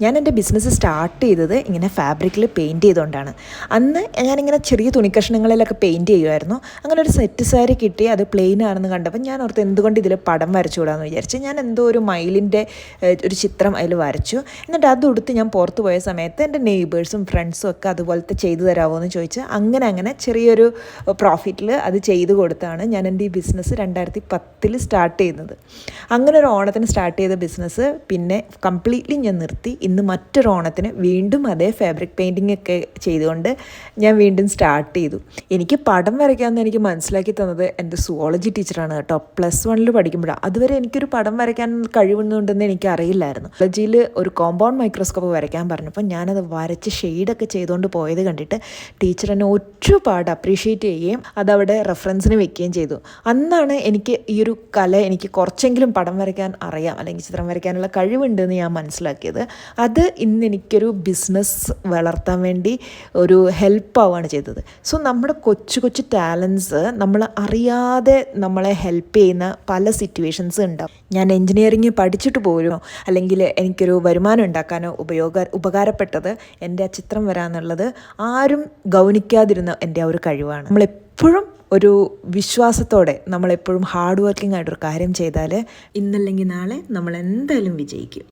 ഞാൻ എൻ്റെ business start ചെയ്തത് ഇങ്ങനെ ഫാബ്രിക്കിൽ പെയിൻറ്റ് ചെയ്തുകൊണ്ടാണ്. അന്ന് ഞാനിങ്ങനെ ചെറിയ തുണിക്കഷ്ണങ്ങളിലൊക്കെ പെയിൻറ്റ് ചെയ്യുമായിരുന്നു. അങ്ങനെ ഒരു സെറ്റ് സാരി കിട്ടി, അത് പ്ലെയിൻ ആണെന്ന് കണ്ടപ്പോൾ ഞാൻ ഓർത്ത് എന്തുകൊണ്ട് ഇതിൽ പടം വരച്ചുകൂടാന്ന് വിചാരിച്ചു. ഞാൻ എന്തോ ഒരു മയിലിൻ്റെ ഒരു ചിത്രം അതിൽ വരച്ചു. എന്നിട്ട് അത് ഉടുത്ത് ഞാൻ പുറത്ത് പോയ സമയത്ത് എൻ്റെ നെയ്ബേഴ്സും ഫ്രണ്ട്സും ഒക്കെ അതുപോലത്തെ ചെയ്തു തരാമോ എന്ന് ചോദിച്ച് അങ്ങനെ ചെറിയൊരു പ്രോഫിറ്റിൽ അത് ചെയ്ത് കൊടുത്താണ് ഞാൻ എൻ്റെ ഈ ബിസിനസ് 2010 സ്റ്റാർട്ട് ചെയ്യുന്നത്. അങ്ങനെ ഒരു ഓണത്തിന് സ്റ്റാർട്ട് ചെയ്ത ബിസിനസ് പിന്നെ കംപ്ലീറ്റ്ലി ഞാൻ നിർത്തി. ഇന്ന് മറ്റൊരു ഓണത്തിന് വീണ്ടും അതേ ഫാബ്രിക് പെയിൻറ്റിംഗ് ഒക്കെ ചെയ്തുകൊണ്ട് ഞാൻ വീണ്ടും സ്റ്റാർട്ട് ചെയ്തു. എനിക്ക് പടം വരയ്ക്കാമെന്ന് എനിക്ക് മനസ്സിലാക്കി തന്നത് എൻ്റെ സുവോളജി ടീച്ചറാണ് കേട്ടോ. +1 പഠിക്കുമ്പോഴാണ്. അതുവരെ എനിക്കൊരു പടം വരയ്ക്കാൻ കഴിവുന്നുണ്ടെന്ന് എനിക്ക് അറിയില്ലായിരുന്നു. സുവോളജിയിൽ ഒരു കോമ്പൗണ്ട് മൈക്രോസ്കോപ്പ് വരയ്ക്കാൻ പറഞ്ഞപ്പോൾ ഞാനത് വരച്ച് ഷെയ്ഡൊക്കെ ചെയ്തുകൊണ്ട് പോയത് കണ്ടിട്ട് ടീച്ചർ എന്നെ ഒരുപാട് അപ്രീഷിയേറ്റ് ചെയ്യുകയും അതവിടെ റെഫറൻസിന് വെക്കുകയും ചെയ്തു. അന്നാണ് എനിക്ക് ഈ ഒരു കല, എനിക്ക് കുറച്ചെങ്കിലും പടം വരയ്ക്കാൻ അറിയാം അല്ലെങ്കിൽ ചിത്രം വരയ്ക്കാനുള്ള കഴിവുണ്ടെന്ന് ഞാൻ മനസ്സിലാക്കിയത്. അത് ഇന്ന് എനിക്കൊരു ബിസിനസ് വളർത്താൻ വേണ്ടി ഒരു ഹെൽപ്പ് ആവുകയാണ് ചെയ്തത്. സോ നമ്മുടെ കൊച്ചു കൊച്ചു ടാലൻസ് നമ്മൾ അറിയാതെ നമ്മളെ ഹെൽപ്പ് ചെയ്യുന്ന പല സിറ്റുവേഷൻസ് ഉണ്ടാവും. ഞാൻ എൻജിനീയറിങ് പഠിച്ചിട്ട് പോലും അല്ലെങ്കിൽ എനിക്കൊരു വരുമാനം ഉണ്ടാക്കാനോ ഉപകാരപ്പെട്ടത് എൻ്റെ ആ ചിത്രം വരാന്നുള്ളത് ആരും ഗൗനിക്കാതിരുന്ന എൻ്റെ ആ ഒരു കഴിവാണ്. നമ്മളെപ്പോഴും ഒരു വിശ്വാസത്തോടെ, നമ്മളെപ്പോഴും ഹാർഡ് വർക്കിംഗ് ആയിട്ടൊരു കാര്യം ചെയ്താൽ ഇന്നല്ലെങ്കിൽ നാളെ നമ്മൾ എന്തായാലും വിജയിക്കും.